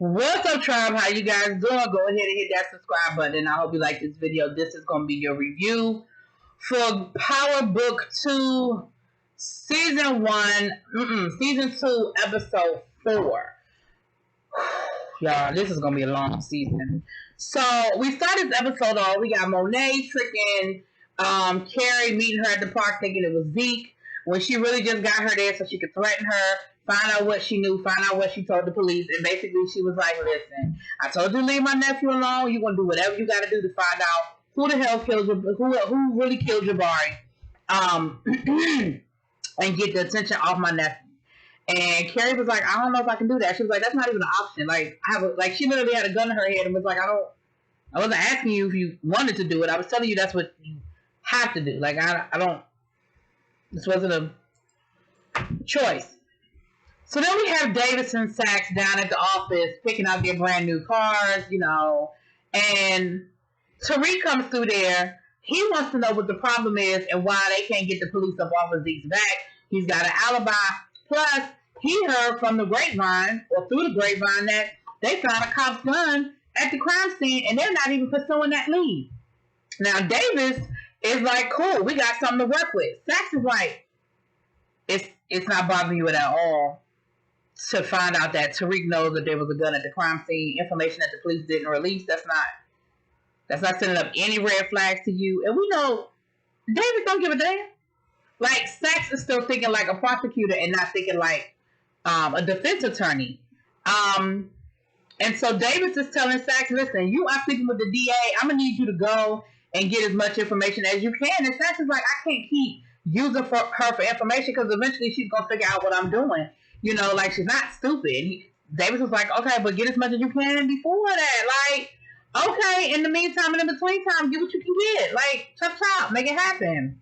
What's up, tribe? How you guys doing? Go ahead and hit that subscribe button. And I hope you like this video. This is going to be your review for Power Book 2, Season 2, Episode 4. Y'all, this is going to be a long season. So, we started this episode off. We got Monet tricking Carrie, meeting her at the park, thinking it was Zeke, when she really just got her there so she could threaten her, find out what she knew, find out what she told the police, and basically she was like, listen, I told you to leave my nephew alone. You're going to do whatever you got to do to find out who the hell killed who really killed Jabari, and get the attention off my nephew. And Carrie was like, I don't know if I can do that. She was like, that's not even an option. Like, she literally had a gun in her head and was like, I wasn't asking you if you wanted to do it. I was telling you that's what you have to do. Like, this wasn't a choice. So then we have Davis and Sachs down at the office picking out their brand new cars, and Tariq comes through there. He wants to know what the problem is and why they can't get the police up off of Zeke's back. He's got an alibi. Plus, he heard from the grapevine, or through the grapevine, that they found a cop's gun at the crime scene and they're not even pursuing that lead. Now, Davis is like, cool, we got something to work with. Sachs is like, it's not bothering you at all to find out that Tariq knows that there was a gun at the crime scene, information that the police didn't release. That's not sending up any red flags to you. And we know Davis don't give a damn. Like, Sachs is still thinking like a prosecutor and not thinking like a defense attorney. And so Davis is telling Sachs, listen, you are speaking with the DA. I'm going to need you to go and get as much information as you can. And Sachs is like, I can't keep using her for information because eventually she's going to figure out what I'm doing. Like, she's not stupid. Davis was like, okay, but get as much as you can before that. Like, okay, in the meantime and in between time, get what you can get. Like, chop, make it happen.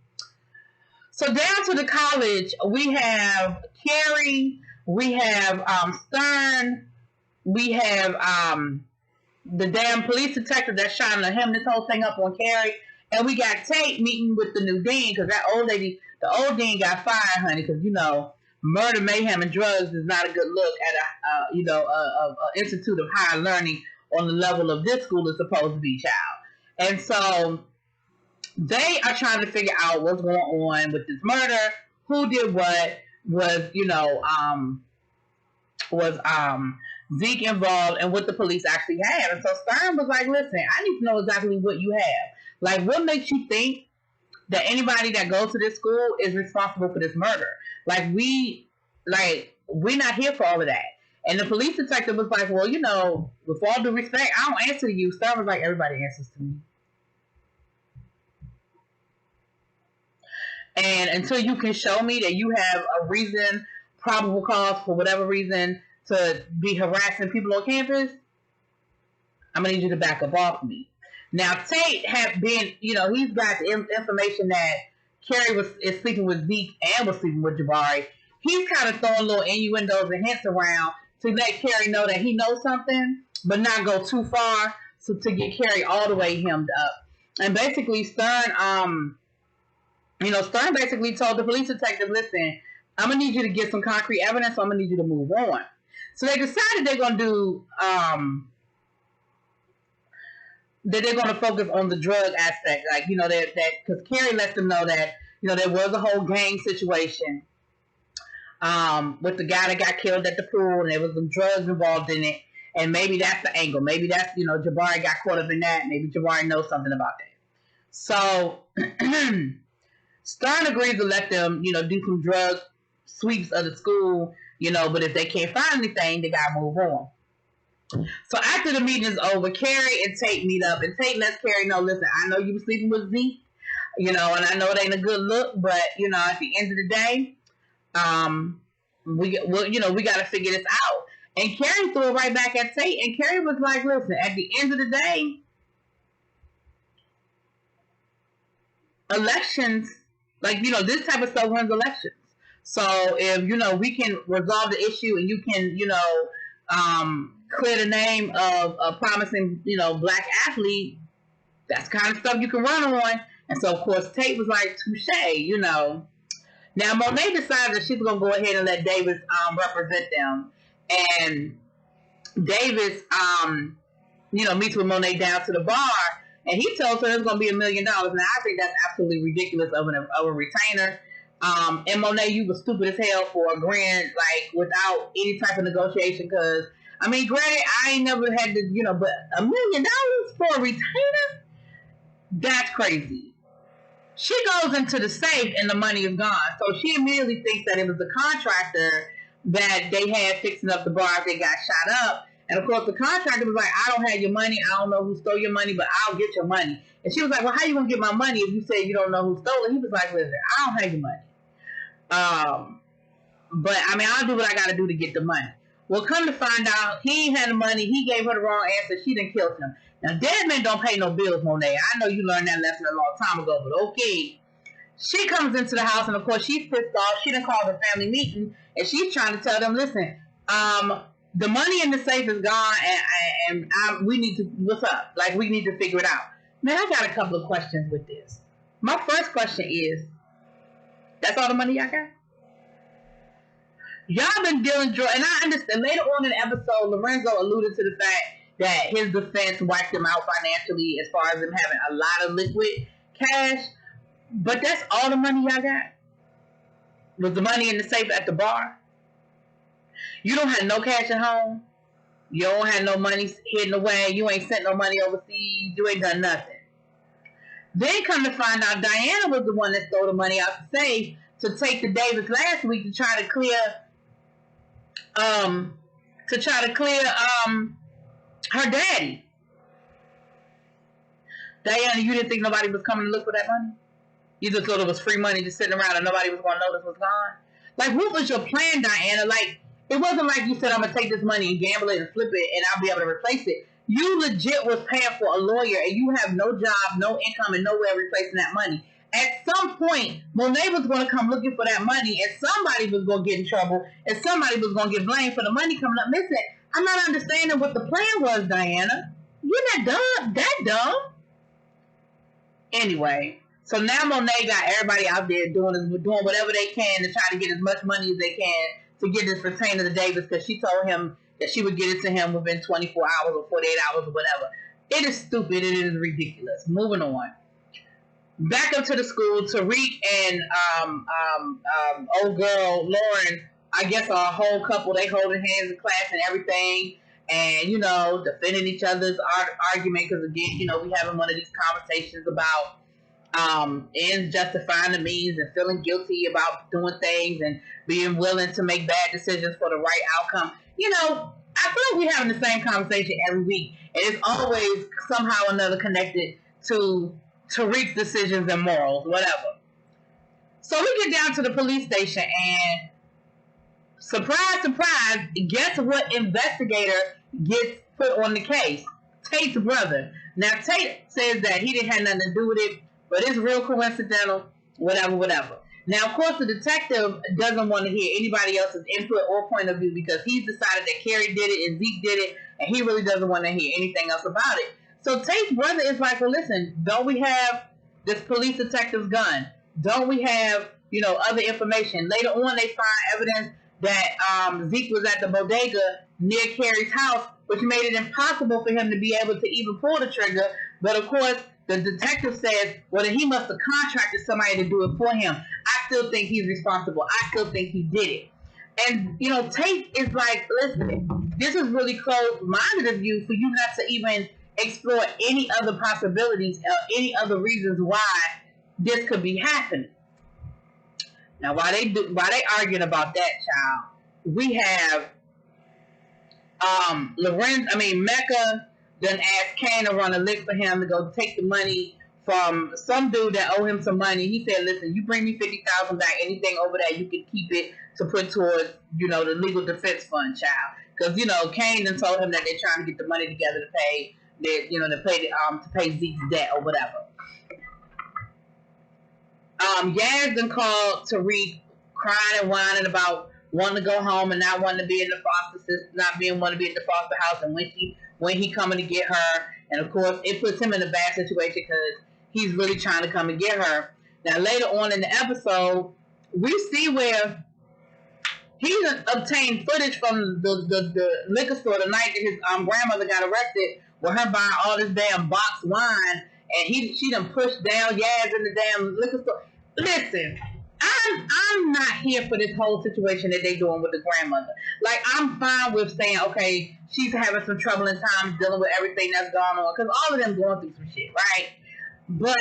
So down to the college, we have Carrie, we have Stern, we have the damn police detective that's shining on him, this whole thing up on Carrie, and we got Tate meeting with the new dean, because that old lady, the old dean got fired, honey, because, murder, mayhem, and drugs is not a good look at a institute of higher learning on the level of this school is supposed to be, child. And so they are trying to figure out what's going on with this murder, who did what, was Zeke involved, and what the police actually have. And so Stern was like, listen, I need to know exactly what you have. Like, what makes you think that anybody that goes to this school is responsible for this murder? We're not here for all of that. And the police detective was like, well, with all due respect, I don't answer to you. Stern was like, everybody answers to me. And until you can show me that you have a reason, probable cause for whatever reason to be harassing people on campus, I'm going to need you to back up off me. Now, Tate had been, he's got the information that Carrie is sleeping with Zeke and was sleeping with Jabari. He's kind of throwing little innuendos and hints around to let Carrie know that he knows something, but not go too far, so to get Carrie all the way hemmed up. And basically, Stern basically told the police detective, listen, I'm going to need you to get some concrete evidence, so I'm going to need you to move on. So they decided they're going to do, that they're going to focus on the drug aspect. Like, because Carrie lets them know that, there was a whole gang situation with the guy that got killed at the pool, and there was some drugs involved in it. And maybe that's the angle. Maybe that's, Jabari got caught up in that. Maybe Jabari knows something about that. So Stern agrees to let them, do some drug sweeps of the school, but if they can't find anything, they gotta move on. So after the meeting is over, Carrie and Tate meet up, and Tate lets Carrie know, listen, I know you were sleeping with Zeke, and I know it ain't a good look, but, at the end of the day, we got to figure this out. And Carrie threw it right back at Tate, and Carrie was like, listen, at the end of the day, elections, this type of stuff runs elections. So if, we can resolve the issue and you can, clear the name of a promising, black athlete, that's the kind of stuff you can run on. And so, of course, Tate was like, touche, Now, Monet decides that she's going to go ahead and let Davis represent them. And Davis, meets with Monet down to the bar, and he tells her it's going to be $1 million. Now, I think that's absolutely ridiculous of a retainer. And Monet, you were stupid as hell for agreeing, like, without any type of negotiation, because, I mean, granted, I ain't never had to, but $1 million for a retainer? That's crazy. She goes into the safe and the money is gone. So she immediately thinks that it was the contractor that they had fixing up the bar if they got shot up. And of course the contractor was like, I don't have your money. I don't know who stole your money, but I'll get your money. And she was like, well, how you going to get my money if you say you don't know who stole it? He was like, listen, I don't have your money. But I mean, I'll do what I got to do to get the money. Well, come to find out, he ain't had the money. He gave her the wrong answer. She done killed him. Now, dead men don't pay no bills, Monet. I know you learned that lesson a long time ago, but okay. She comes into the house, and of course, she's pissed off. She done called a family meeting, and she's trying to tell them, listen, the money in the safe is gone, and we need to, what's up? Like, we need to figure it out. Man, I got a couple of questions with this. My first question is, that's all the money y'all got? Y'all been dealing, and I understand, later on in the episode, Lorenzo alluded to the fact that his defense wiped him out financially as far as him having a lot of liquid cash. But that's all the money y'all got? Was the money in the safe at the bar? You don't have no cash at home? You don't have no money hidden away? You ain't sent no money overseas? You ain't done nothing? Then come to find out Diana was the one that stole the money out the safe to take to Davis last week to try to clear her daddy. Diana, you didn't think nobody was coming to look for that money? You just thought it was free money just sitting around and nobody was going to notice was gone? Like, what was your plan, Diana? Like, it wasn't like you said, I'm going to take this money and gamble it and flip it and I'll be able to replace it. You legit was paying for a lawyer and you have no job, no income, and nowhere replacing that money. At some point, Monet was going to come looking for that money and somebody was going to get in trouble and somebody was going to get blamed for the money coming up missing. I'm not understanding what the plan was, Diana. You're not dumb. That dumb. Anyway, so now Monet got everybody out there doing whatever they can to try to get as much money as they can to get this retainer to Davis, because she told him that she would get it to him within 24 hours or 48 hours or whatever. It is stupid. It is ridiculous. Moving on. Back up to the school, Tariq and old girl Lauren, I guess a whole couple, they holding hands in class and everything, and, defending each other's argument, because, again, we having one of these conversations about ends justifying the means and feeling guilty about doing things and being willing to make bad decisions for the right outcome. I feel like we're having the same conversation every week, and it's always somehow or another connected to Tariq's decisions and morals, whatever. So we get down to the police station, and surprise, surprise, guess what investigator gets put on the case? Tate's brother. Now, Tate says that he didn't have nothing to do with it, but it's real coincidental, whatever. Now, of course, the detective doesn't want to hear anybody else's input or point of view because he's decided that Carrie did it and Zeke did it, and he really doesn't want to hear anything else about it. So Tate's brother is like, well, listen, don't we have this police detective's gun? Don't we have, other information? Later on, they find evidence that Zeke was at the bodega near Carrie's house, which made it impossible for him to be able to even pull the trigger. But of course, the detective says, well, then he must have contracted somebody to do it for him. I still think he's responsible. I still think he did it. And, Tate is like, listen, this is really close-minded of you for you not to even explore any other possibilities or any other reasons why this could be happening. Now, while they arguing about that, child, we have Mecca done asked Kane to run a lick for him to go take the money from some dude that owe him some money. He said, listen, you bring me $50,000 back, anything over that, you can keep it to put towards, the legal defense fund, child. Because, Kane done told him that they're trying to get the money together to pay to pay Zeke's debt or whatever. Yaz done called Tariq crying and whining about wanting to go home and not wanting to be in the foster system, not being want to be in the foster house, and when he coming to get her, and of course it puts him in a bad situation because he's really trying to come and get her. Now later on in the episode, we see where he obtained footage from the liquor store the night that his grandmother got arrested with her buying all this damn boxed wine, and she done pushed down Yaz in the damn liquor store. Listen, I'm not here for this whole situation that they doing with the grandmother. Like, I'm fine with saying, okay, she's having some troubling times dealing with everything that's going on, because all of them going through some shit, right? But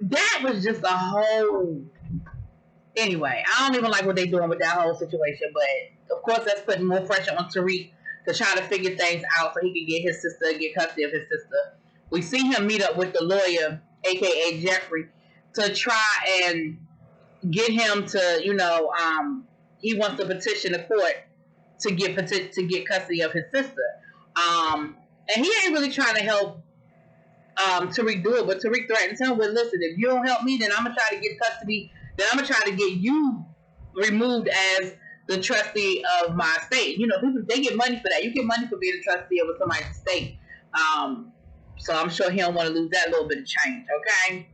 that was just a whole... Anyway, I don't even like what they're doing with that whole situation, but of course that's putting more pressure on Tariq to try to figure things out so he can get his sister, get custody of his sister. We see him meet up with the lawyer, aka Jeffrey, to try and get him to, he wants to petition the court to get custody of his sister. And he ain't really trying to help Tariq do it, but Tariq threatens him with, listen, if you don't help me, then I'm going to try to get custody. Then I'm going to try to get you removed as the trustee of my estate. People, they get money for that. You get money for being a trustee over somebody's estate. So I'm sure he don't want to lose that little bit of change, okay?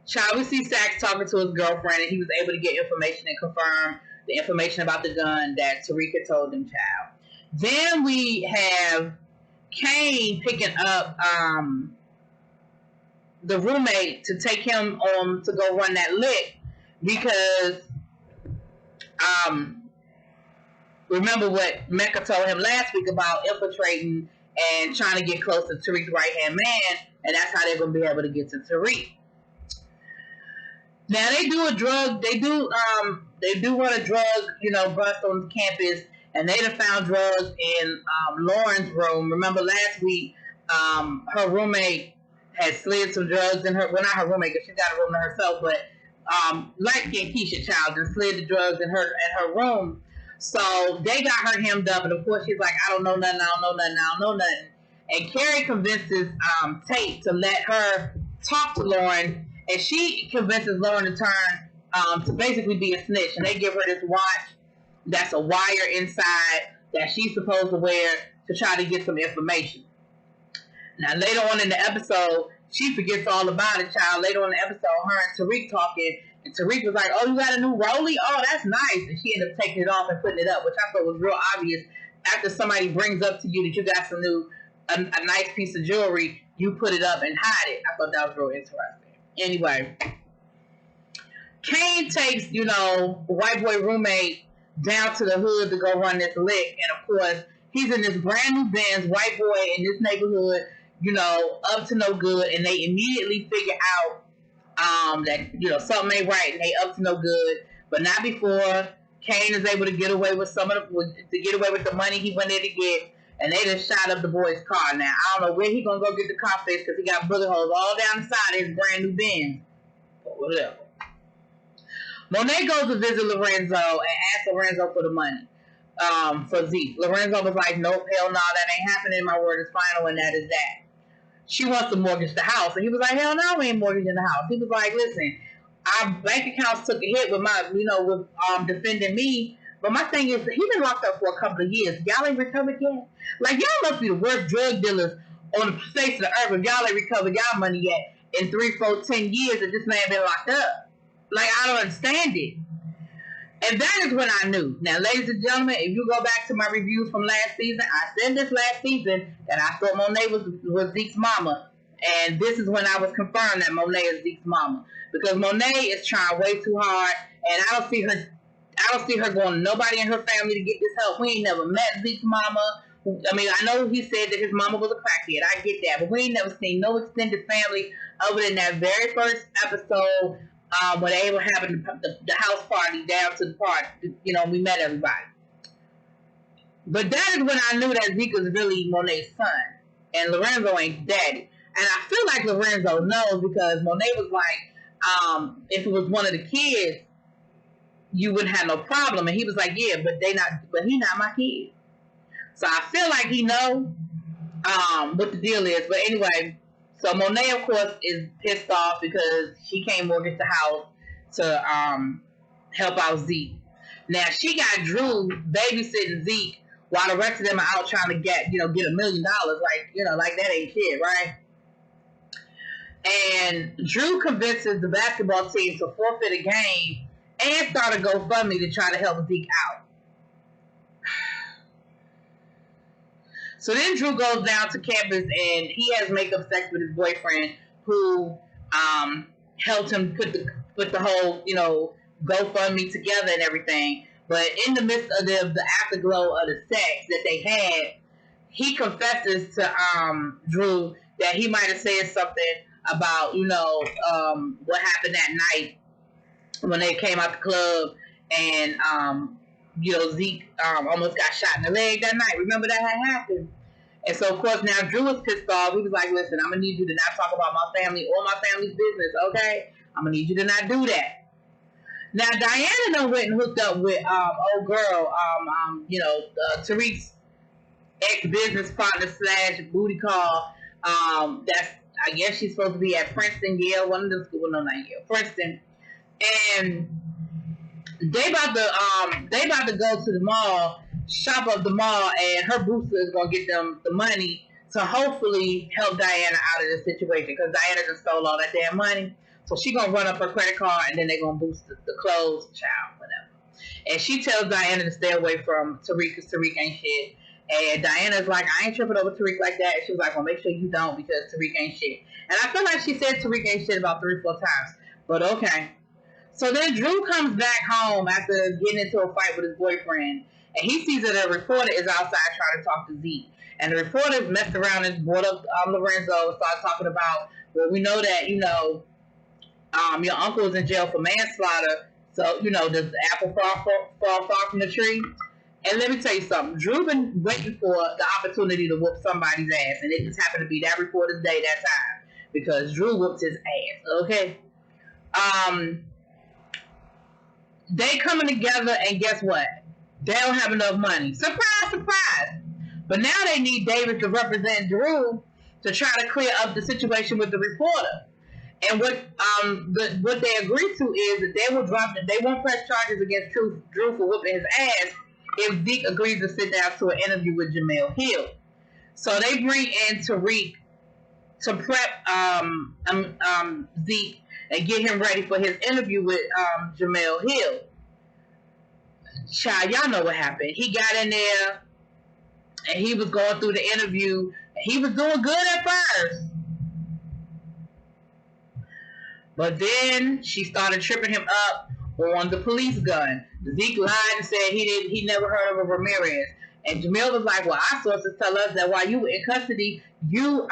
Child, we see Sax talking to his girlfriend, and he was able to get information and confirm the information about the gun that Tariq had told him, child. Then we have Kane picking up the roommate to take him to go run that lick because remember what Mecca told him last week about infiltrating and trying to get close to Tariq's right-hand man, and that's how they're going to be able to get to Tariq. Now they do run a drug, bust on campus, and they done found drugs in Lauren's room. Remember last week, her roommate had slid some drugs in her, well, not her roommate, because she got a room to herself, but light-skinned Keisha child just slid the drugs in her room. So they got her hemmed up, and of course she's like, I don't know nothing. And Carrie convinces Tate to let her talk to Lauren, and she convinces Lauren to turn to basically be a snitch, and they give her this watch that's a wire inside that she's supposed to wear to try to get some information. Now, later on in the episode, she forgets all about it, child. Later on in the episode, her and Tariq talking, and Tariq was like, oh, you got a new rollie? Oh, that's nice. And she ended up taking it off and putting it up, which I thought was real obvious. After somebody brings up to you that you got some new, a nice piece of jewelry, you put it up and hide it. I thought that was real interesting. Anyway, Kane takes, white boy roommate down to the hood to go run this lick. And of course, he's in this brand new Benz, white boy in this neighborhood, up to no good, and they immediately figure out that something ain't right, and they up to no good. But not before Kane is able to get away with the money he went there to get, and they just shot up the boy's car. Now I don't know where he gonna go get the car fixed because he got bullet holes all down the side of his brand new Benz. But whatever. Monet goes to visit Lorenzo and asks Lorenzo for the money. For Zeke. Lorenzo was like, nope, hell no, that ain't happening. My word is final, and that is that. She wants to mortgage the house. And he was like, hell no, we ain't mortgaging the house. He was like, listen, our bank accounts took a hit with with defending me. But my thing is, he been locked up for a couple of years. Y'all ain't recovered yet? Like, y'all must be the worst drug dealers on the face of the earth if y'all ain't recovered y'all money yet in 3, 4, 10 years that this man been locked up. Like, I don't understand it. And that is when I knew. Now, ladies and gentlemen, if you go back to my reviews from last season, I said this last season that I thought Monet was Zeke's mama. And this is when I was confirmed that Monet is Zeke's mama. Because Monet is trying way too hard, and I don't see her going to nobody in her family to get this help. We ain't never met Zeke's mama. I mean, I know he said that his mama was a crackhead. I get that. But we ain't never seen no extended family other than that very first episode when they were having the house party down to the park. We met everybody. But that is when I knew that Zeke was really Monet's son. And Lorenzo ain't daddy. And I feel like Lorenzo knows because Monet was like, if it was one of the kids, you wouldn't have no problem. And he was like, yeah, but he not my kid. So I feel like he know what the deal is. But anyway, so Monet, of course, is pissed off because she can't mortgage the house to help out Zeke. Now, she got Drew babysitting Zeke while the rest of them are out trying to get $1 million. Like that ain't shit, right? And Drew convinces the basketball team to forfeit a game and start a GoFundMe to try to help Zeke out. So then Drew goes down to campus and he has makeup sex with his boyfriend, who helped him put the whole, GoFundMe together and everything. But in the midst of the afterglow of the sex that they had, he confesses to Drew that he might have said something about, what happened that night when they came out the club and, Zeke almost got shot in the leg that night. Remember that had happened? And so, of course, now Drew was pissed off. He was like, listen, I'm going to need you to not talk about my family or my family's business, okay? I'm going to need you to not do that. Now, Diana done went and hooked up with old girl, Tariq's ex-business partner / booty call. That's, I guess she's supposed to be at Princeton, Yale, one of the schools, no, not Yale, Princeton. And they about to go to the mall, shop up the mall, and her booster is gonna get them the money to hopefully help Diana out of this situation, because Diana just stole all that damn money. So she gonna run up her credit card and then they gonna boost the clothes, child, whatever. And she tells Diana to stay away from Tariq because Tariq ain't shit. And Diana's like, I ain't tripping over Tariq like that. And she was like, well, make sure you don't, because Tariq ain't shit. And I feel like she said Tariq ain't shit about 3 or 4 times. But okay. So then Drew comes back home after getting into a fight with his boyfriend, and he sees that a reporter is outside trying to talk to Zeke. And the reporter messed around and brought up Lorenzo and started talking about, well, we know that, your uncle is in jail for manslaughter, so, does the apple fall far from the tree? And let me tell you something. Drew been waiting for the opportunity to whoop somebody's ass, and it just happened to be that reporter's day that time, because Drew whooped his ass, okay? They coming together, and guess what? They don't have enough money. Surprise, surprise. But now they need David to represent Drew to try to clear up the situation with the reporter. And what they agreed to is that they won't press charges against Drew for whooping his ass if Zeke agrees to sit down to an interview with Jemele Hill. So they bring in Tariq to prep Zeke and get him ready for his interview with Jemele Hill. Child, y'all know what happened. He got in there and he was going through the interview. He was doing good at first, but then she started tripping him up on the police gun. Zeke lied and said he never heard of a Ramirez. And Jemele was like, well, our sources tell us that while you were in custody, you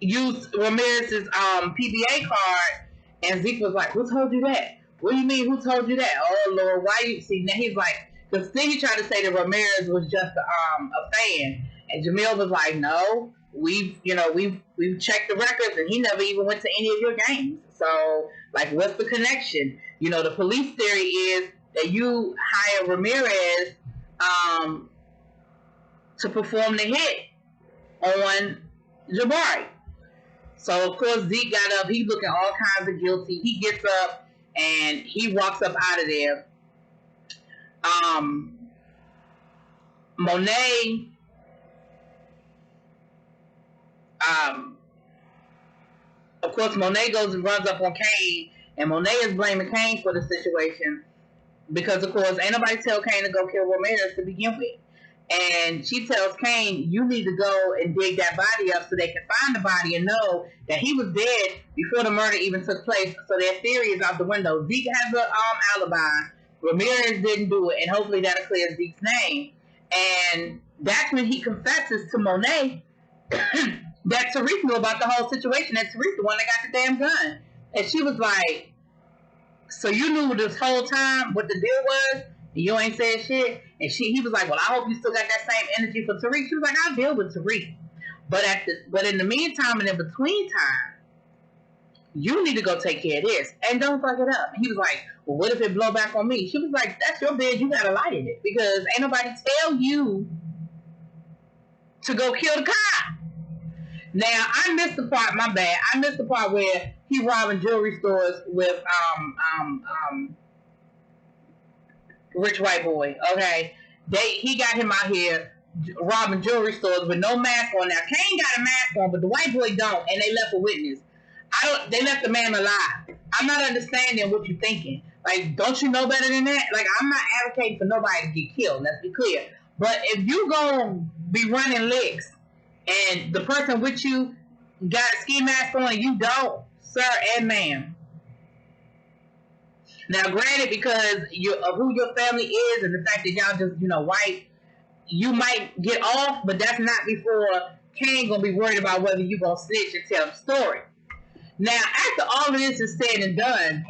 used Ramirez's PBA card. And Zeke was like, who told you that? What do you mean, who told you that? Oh, Lord, why you... See, now he's like... Because then he tried to say that Ramirez was just a fan. And Jemele was like, no, we've checked the records, and he never even went to any of your games. So, like, what's the connection? The police theory is that you hire Ramirez to perform the hit on Jabari. So, of course, Zeke got up. He's looking all kinds of guilty. He gets up, and he walks up out of there. Monet, of course, Monet goes and runs up on Kane, and Monet is blaming Kane for the situation because, of course, ain't nobody tell Kane to go kill Ramirez to begin with. And she tells Kane, you need to go and dig that body up so they can find the body and know that he was dead before the murder even took place. So their theory is out the window. Zeke has an alibi. Ramirez didn't do it, and hopefully that'll clear Zeke's name. And that's when he confesses to Monet that Tariq knew about the whole situation, that Tariq the one that got the damn gun. And she was like, so you knew this whole time what the deal was? You ain't said shit. And he was like, well, I hope you still got that same energy for Tariq. She was like, I'll deal with Tariq. But in the meantime and in between time, you need to go take care of this. And don't fuck it up. And he was like, well, what if it blow back on me? She was like, that's your bed. You got to light in it. Because ain't nobody tell you to go kill the cop. Now, I missed the part, my bad. I missed the part where he robbing jewelry stores with rich white boy, okay? He got him out here robbing jewelry stores with no mask on. Now, Kane got a mask on, but the white boy don't, and they left a witness. They left the man alive. I'm not understanding what you're thinking. Like, don't you know better than that? Like, I'm not advocating for nobody to get killed. Let's be clear. But if you gonna be running licks and the person with you got a ski mask on and you don't, sir and ma'am. Now, granted, because of who your family is and the fact that y'all just, white, you might get off, but that's not before Kane gonna be worried about whether you gonna snitch and tell the story. Now, after all of this is said and done,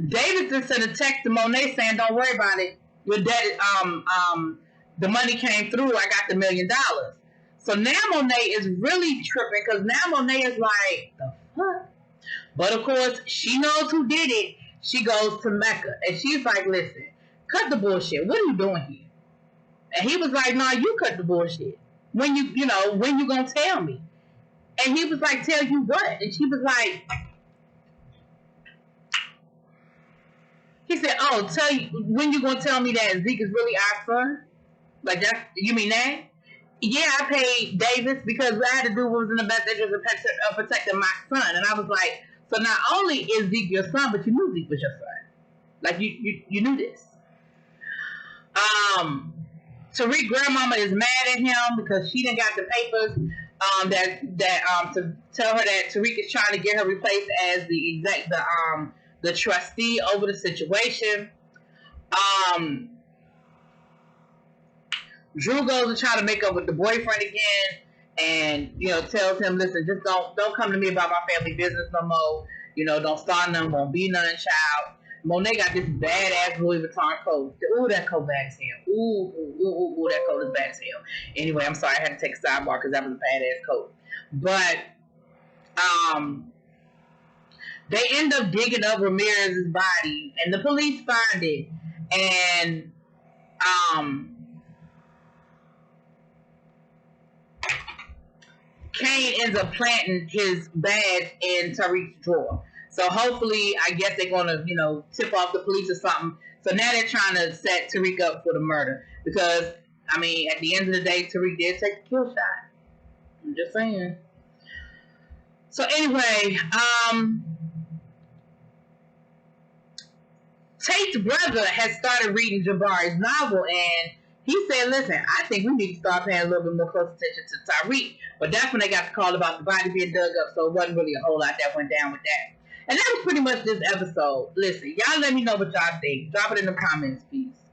Davidson sent a text to Monet saying, "Don't worry about it. Your dad, the money came through. I got the $1 million." So now Monet is really tripping because now Monet is like, "The fuck?" But of course, she knows who did it. She goes to Mecca and she's like, "Listen, cut the bullshit. What are you doing here?" And he was like, "Nah, you cut the bullshit. When you gonna tell me?" And he was like, "Tell you what?" And she was like, he said, "Oh, tell you when you gonna tell me that Zeke is really our son? Like that's you mean that?" "Yeah, I paid Davis because I had to do what was in the best interest of protecting my son." And I was like, "So not only is Zeke your son, but you knew Zeke was your son. Like you knew this." Tariq grandmama is mad at him because she didn't got the papers to tell her that Tariq is trying to get her replaced as the trustee over the situation. Drew goes to try to make up with the boyfriend again, and tells him, "Listen, just don't come to me about my family business no more. Don't start none, won't be none, child." Monet got this badass Louis Vuitton coat. Ooh, that coat bad as hell. Ooh, that coat is bad as hell. Anyway, I'm sorry I had to take a sidebar because that was a badass coat. But they end up digging up Ramirez's body, and the police find it, and Kane ends up planting his badge in Tariq's drawer. So hopefully, I guess they're going to, tip off the police or something. So now they're trying to set Tariq up for the murder. Because, at the end of the day, Tariq did take the kill shot. I'm just saying. So anyway, Tate's brother has started reading Jabari's novel, and he said, "Listen, I think we need to start paying a little bit more close attention to Tariq." But that's when they got the call about the body being dug up, so it wasn't really a whole lot that went down with that. And that was pretty much this episode. Listen, y'all let me know what y'all think. Drop it in the comments, please.